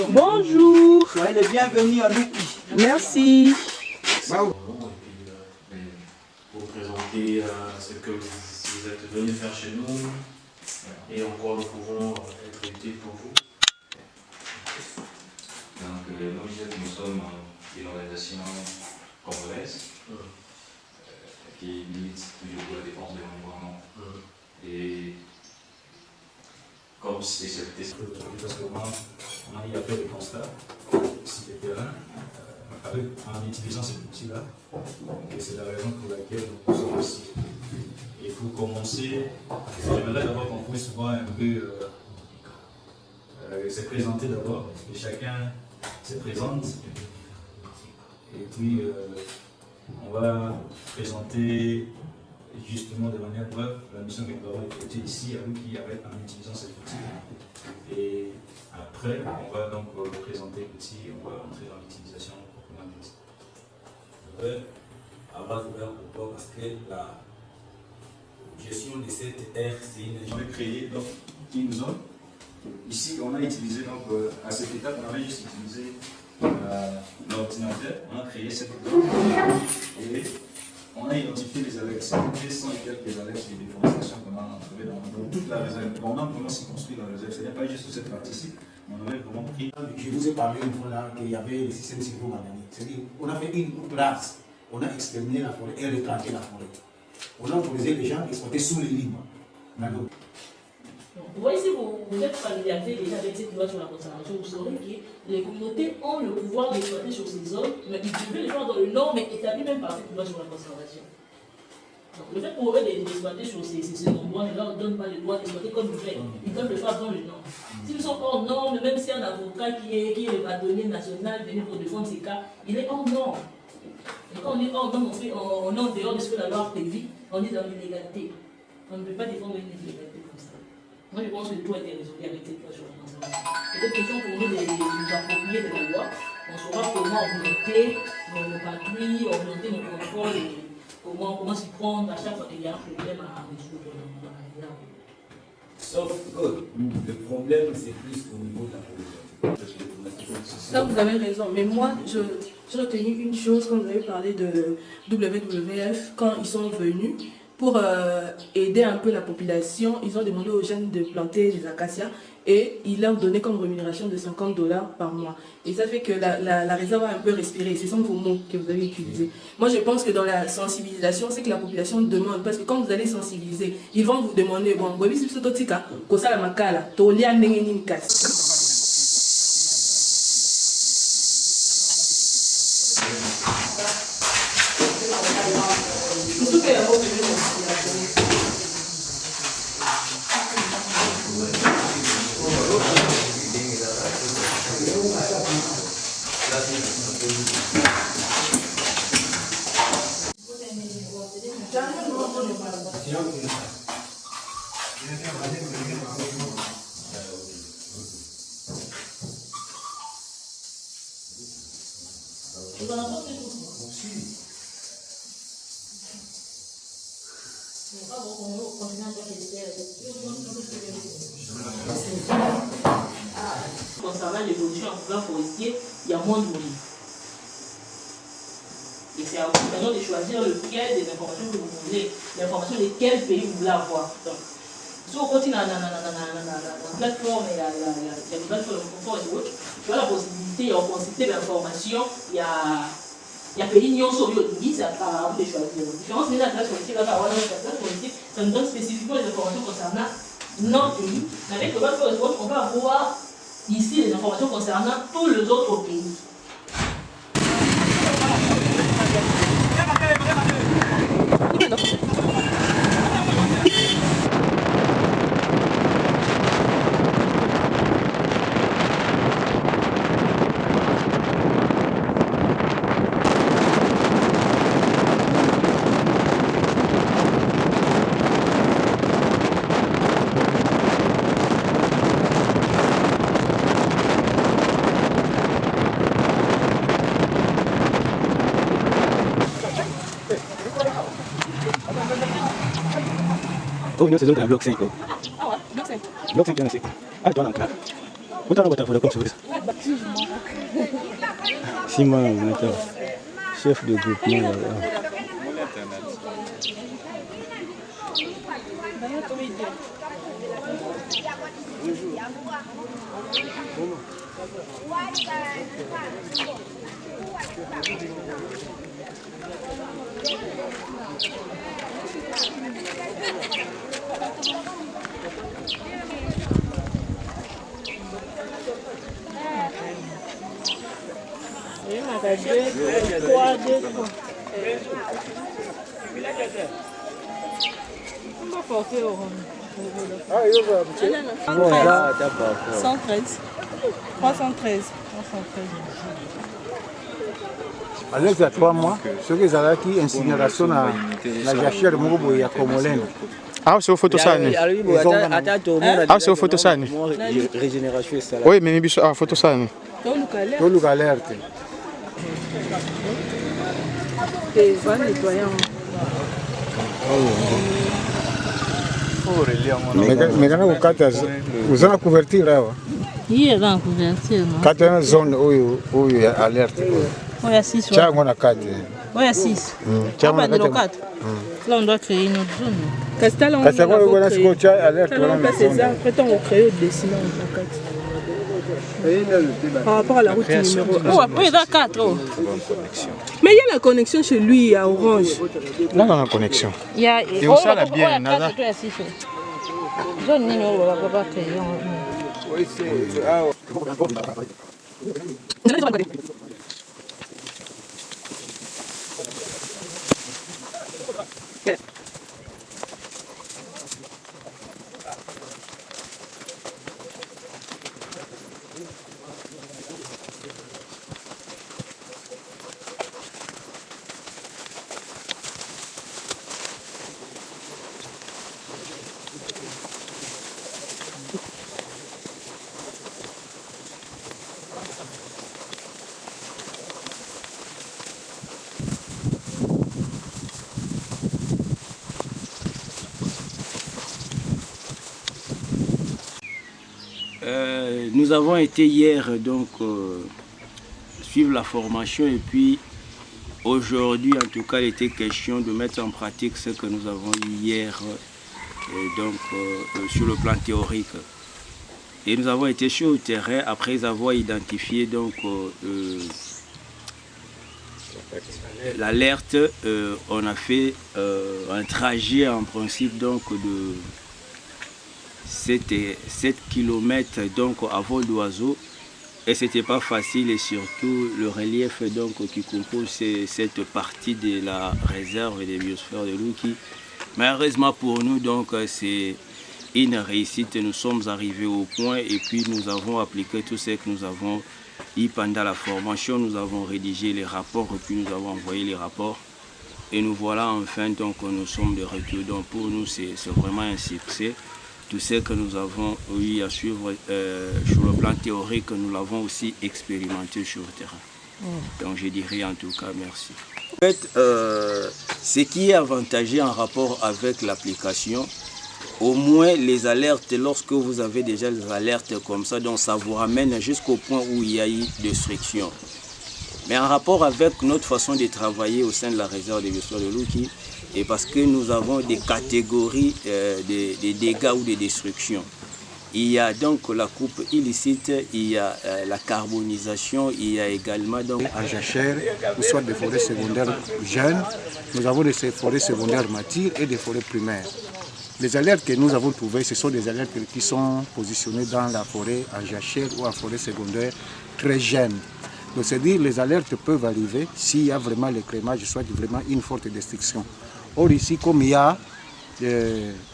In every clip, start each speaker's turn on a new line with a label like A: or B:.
A: Bonjour.
B: Soyez les bienvenus à nous.
A: Merci.
C: Pour présenter ce que vous êtes venus faire chez nous et en quoi nous pouvons être utiles pour vous.
D: Donc, nous sommes une organisation congolaise qui milite toujours pour la défense de l'environnement. Et comme spécialité, parce que moi, on a fait des constats sur le terrain en utilisant ces outils-là. Et c'est la raison pour laquelle nous sommes ici. Et pour commencer, j'aimerais d'abord qu'on puisse voir un peu se présenter d'abord, que chacun se présente. Et puis, on va présenter justement de manière brève la mission que nous avons effectuée ici en utilisant cet outil. Et après, on va donc le présenter l'outil et on va entrer dans l'utilisation proprement dite.
E: Avant de faire pourquoi, parce que la gestion de cette aire, c'est une
D: On a créé donc une zone. Ici, on a utilisé donc à cette étape, on avait juste utilisé l'ordinateur, on a créé cette zone et on a identifié les alertes. C'est 100 et quelques alertes de déforestation qu'on a trouvé dans toute la réserve. On a vraiment s'y construit la réserve. Ce n'est pas juste cette partie-ci, on avait vraiment pris.
E: Je vous ai parlé une fois là qu'il y avait le système sylvo-manganique. C'est-à-dire qu'on a fait une place, on a exterminé la forêt et replanté la forêt. On a autorisé les gens à exploiter sous les lignes.
F: Vous voyez, si vous êtes familiarisé déjà avec cette loi sur la conservation, vous saurez que les communautés ont le pouvoir d'exploiter sur ces zones, mais ils devaient le faire dans le norme établi même par cette loi sur la conservation. Donc le fait pour eux d'exploiter sur ces endroits, ne leur donne pas le droit d'exploiter comme ils veulent. Ils doivent le faire dans le norme. S'ils sont hors norme, même si un avocat qui est le bâtonnier national venu pour défendre ces cas, il est hors norme. Et quand on est hors norme, on est en dehors de ce que la loi prévit, on est dans l'illégalité. On ne peut pas défendre une illégalité comme ça. Moi, je pense que tout a été résolu avec cette loi sur la conservation. Peut-être question pour nous de nous approprier de la loi. On saura comment augmenter nos patrouilles, augmenter nos contrôles et comment s'y prendre à chaque fois qu'il y a un problème à résoudre.
E: Sauf que le problème, c'est plus au niveau de la population.
A: Ça, vous avez raison. Mais moi, j'ai retenu une chose quand vous avez parlé de WWF, quand ils sont venus. Pour aider un peu la population, ils ont demandé aux jeunes de planter des acacias et ils leur donnaient comme rémunération de $50 par mois. Et ça fait que la réserve a un peu respiré. Ce sont vos mots que vous avez utilisés. Moi, je pense que dans la sensibilisation, c'est que la population demande. Parce que quand vous allez sensibiliser, ils vont vous demander, bon, vous avez vu ce totika, kosa la makala, tolia nengenim kas.
F: Concernant l'évolution en plan forestier, il y a moins de moyens. Et c'est à vous maintenant de choisir lequel des informations que vous voulez, l'information de quel pays vous voulez avoir. Donc, si on continue dans la plateforme, il y a des plateformes et autres, tu as la possibilité, en quantité d'informations, il y a pays Nyon sur c'est à vous de choisir. La différence de la classe politique, la classe politique, ça nous donne spécifiquement les informations concernant notre pays. Avec le plateforme, on va avoir ici les informations concernant tous les autres pays.
B: Oh, nous, c'est un bloc 5.
A: Ah ouais, bloc 5.
B: Bloc 5, c'est. Ah, toi, l'enclave. Simon, chef de groupement.
F: On va forcer au rond.
A: 113. 313.
E: Alex a 3 mois, ce que ça a qui incinération à la jachère de Mogo et à Komolène.
B: Ah, c'est au photo ça. Ah, c'est au photo ça. Oui, mais ah, photo ça.
E: Tout le alerte.
A: Et va nettoyer.
E: Mais quand vous avez couverture là.
F: Il est dans la couverture.
E: Quand il y a une zone où il y a alerte.
F: Il y a 6.
E: Il y a 4.
F: Il y a 6. Ah, bah, de 4. Là, on doit créer une autre zone.
A: Castal, on va créer des dessinants en 4. Par rapport à la route numéro 1.
F: Oh, après, il y a 4.
A: Mais il y a la connexion chez lui à Orange.
B: Là, on a la connexion.
F: Il y a
B: et où ça, la bien, nada.
F: Zone numéro 1, on va créer.
E: Oui, c'est.
G: Nous avons été hier donc suivre la formation et puis aujourd'hui en tout cas il était question de mettre en pratique ce que nous avons eu hier donc sur le plan théorique. Et nous avons été sur le terrain après avoir identifié donc l'alerte. On a fait un trajet en principe donc de 7 km donc à vol d'oiseau et c'était pas facile et surtout le relief donc qui compose cette partie de la réserve des biosphères de Louki. Malheureusement pour nous donc c'est une réussite, nous sommes arrivés au point et puis nous avons appliqué tout ce que nous avons eu pendant la formation, nous avons rédigé les rapports et puis nous avons envoyé les rapports et nous voilà enfin donc nous sommes de retour. Donc pour nous c'est vraiment un succès. Tout ce que nous avons eu à suivre sur le plan théorique, nous l'avons aussi expérimenté sur le terrain. Donc je dirais en tout cas merci. En fait, ce qui est avantageux en rapport avec l'application, au moins les alertes, lorsque vous avez déjà les alertes comme ça, donc ça vous ramène jusqu'au point où il y a eu destruction. Mais en rapport avec notre façon de travailler au sein de la réserve des biosphères de Louki, et parce que nous avons des catégories de dégâts ou de destruction. Il y a donc la coupe illicite, il y a la carbonisation, il y a également donc...
E: En jachère, ou soit des forêts secondaires jeunes, nous avons des forêts secondaires matures et des forêts primaires. Les alertes que nous avons trouvées, ce sont des alertes qui sont positionnées dans la forêt en jachère ou en forêt secondaire très jeune. Donc c'est-à-dire les alertes peuvent arriver s'il y a vraiment l'écrémage, soit vraiment une forte destruction. Or ici, comme il y a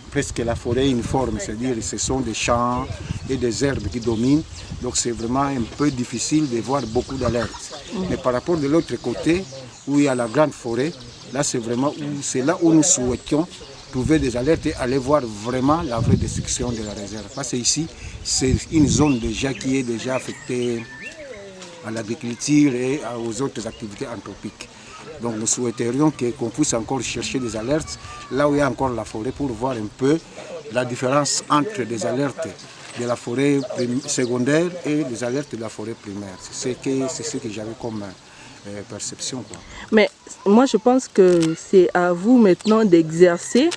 E: presque la forêt uniforme, c'est-à-dire ce sont des champs et des herbes qui dominent, donc c'est vraiment un peu difficile de voir beaucoup d'alertes. Mais par rapport de l'autre côté, où il y a la grande forêt, là c'est là où nous souhaitions trouver des alertes et aller voir vraiment la vraie destruction de la réserve. Parce que ici, c'est une zone déjà qui est déjà affectée à l'agriculture et aux autres activités anthropiques. Donc nous souhaiterions qu'on puisse encore chercher des alertes là où il y a encore la forêt pour voir un peu la différence entre des alertes de la forêt secondaire et les alertes de la forêt primaire. C'est ce que j'avais comme perception, quoi.
A: Mais moi, je pense que c'est à vous maintenant d'exercer,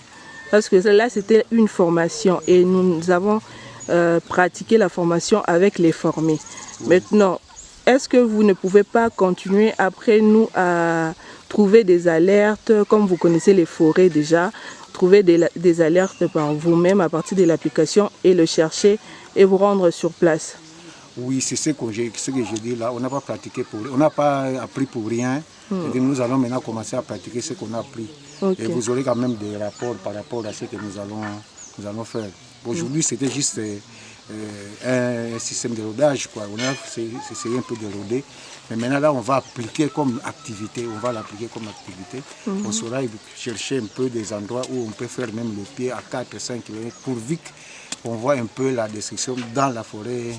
A: parce que là, c'était une formation et nous avons pratiqué la formation avec les formés. Oui. Maintenant, est-ce que vous ne pouvez pas continuer après nous à trouver des alertes, comme vous connaissez les forêts déjà, trouver des alertes par vous-même à partir de l'application et le chercher et vous rendre sur place?
E: Oui, c'est ce que j'ai dit là. On n'a pas pratiqué on n'a pas appris pour rien. Et nous allons maintenant commencer à pratiquer ce qu'on a appris. Okay. Et vous aurez quand même des rapports par rapport à ce que nous allons faire. Aujourd'hui, c'était juste un système de rodage, quoi. On a essayé un peu de roder. Mais maintenant, là, on va appliquer comme activité. On saura chercher un peu des endroits où on peut faire même le pied à 4-5 km pourvu qu'on voit un peu la destruction dans la forêt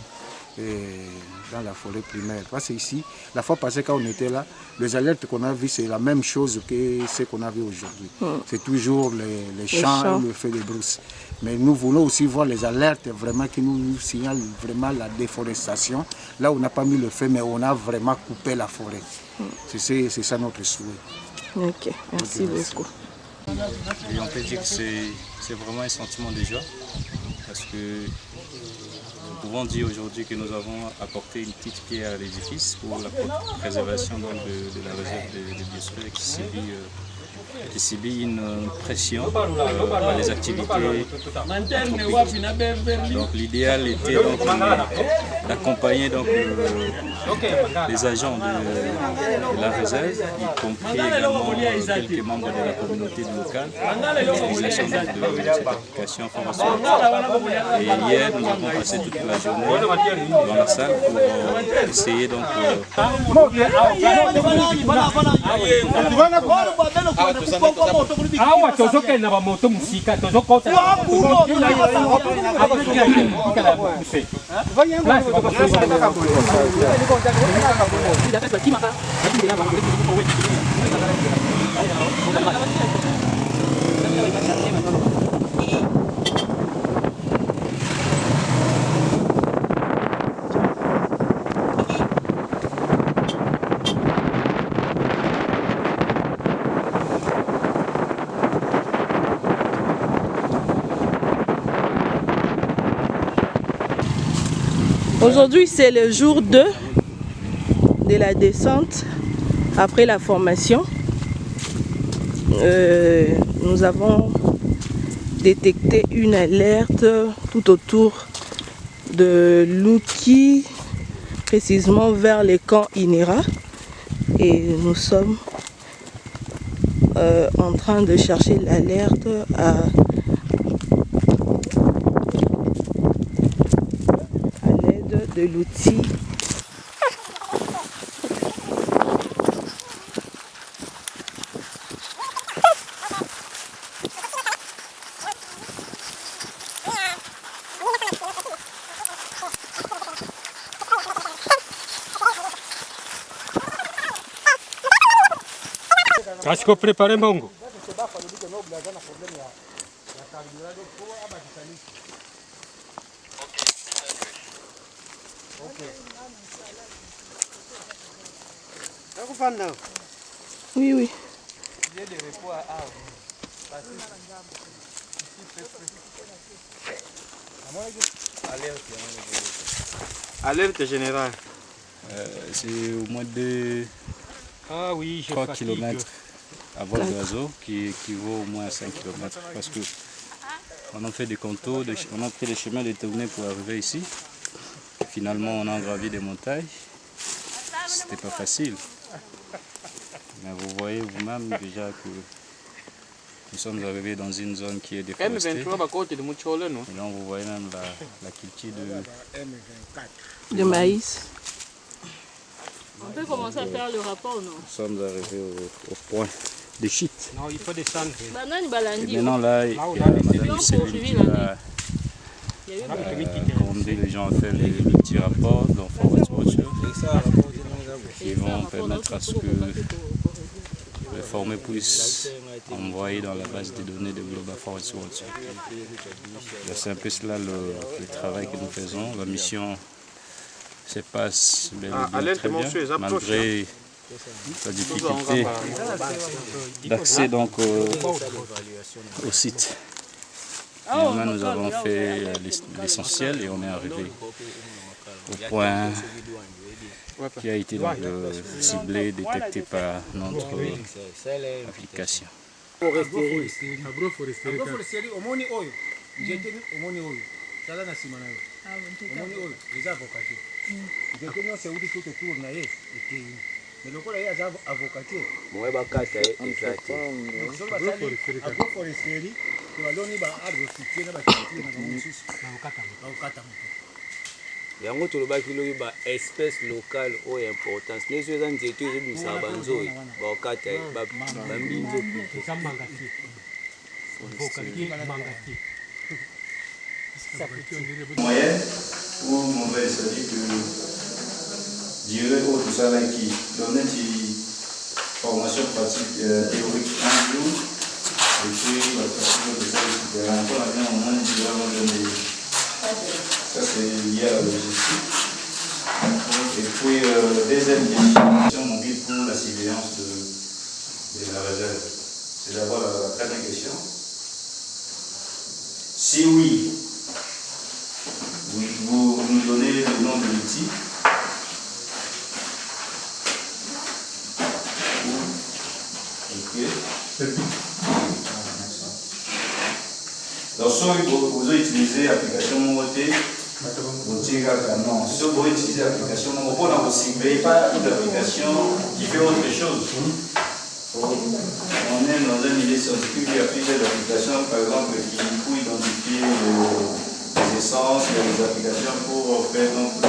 E: primaire. Parce que ici, la fois passée quand on était là, les alertes qu'on a vues, c'est la même chose que ce qu'on a vu aujourd'hui. C'est toujours les champs et le feu de brousse. Mais nous voulons aussi voir les alertes vraiment qui nous signalent vraiment la déforestation. Là, on n'a pas mis le feu, mais on a vraiment coupé la forêt. C'est ça notre souhait.
A: Ok, merci beaucoup.
D: Et on peut dire que c'est vraiment un sentiment de joie, parce que nous pouvons dire aujourd'hui que nous avons apporté une petite pierre à l'édifice pour la préservation donc, de la réserve de biosphère qui subit une pression par les activités anthropiques. Donc l'idéal était d'accompagner les agents de la réserve, y compris également quelques membres de la communauté locale, dans l'utilisation de cette application informatique. Et hier, nous avons passé toute la journée dans la salle pour essayer donc
A: Aujourd'hui, c'est le jour 2 de la descente après la formation. Nous avons détecté une alerte tout autour de Louki, précisément vers les camps Inera. Et nous sommes en train de chercher l'alerte à l'aide de l'outil.
H: Acho que eu preparei mongo.
A: Oui, oui.
B: Alerte générale.
D: C'est au moins de 3 km à vol d'oiseau qui équivaut au moins à 5 km. Parce que on a fait des contours, on a pris les chemins détournés pour arriver ici. Et finalement, on a gravi des montagnes. C'était pas facile. Mais vous voyez vous-même déjà que nous sommes arrivés dans une zone qui est déforestée. Et là, vous voyez même la culture
A: de maïs.
F: On peut commencer à faire le rapport, non?
D: Nous sommes arrivés au point de chute.
H: Non, il faut descendre.
D: Et maintenant, là, il y a Madame Céline qui a commandé les gens à faire les petits rapports dans Forest Watcher qui vont permettre à ce que
I: formés puissent envoyer dans la base de données de Global Forest Watch. C'est un peu cela le travail que nous faisons. La mission se passe très bien, malgré la difficulté d'accès donc au site. Néanmoins, nous avons fait l'essentiel et on est arrivé au point qui a été donc, ciblé, détecté par notre application.
G: yango tolobaki lobi ba espèce locale oyo importance neso eza nzete ezobimisa banzoi bakokata bambinzo
J: moyenne ou mauvaise, c'est-à-dire que durée ou tout ça là qui donne une formation pratique théorique un jour et puis la pratique de ça etc. Encore la bien au moins ça c'est lié à la logistique. Et puis deuxième question mobile pour la surveillance de la réserve. C'est d'abord la première question. Si oui, vous nous donnez le nom de l'outil. Ok. Donc, soit vous utilisez l'application Momoté, vous tirez non. Si vous utilisez l'application Momoté, vous ne surveillez pas toute l'application qui fait autre chose. On est dans un milieu scientifique qui a plusieurs applications, par exemple, qui pour identifier les essences, les applications pour faire donc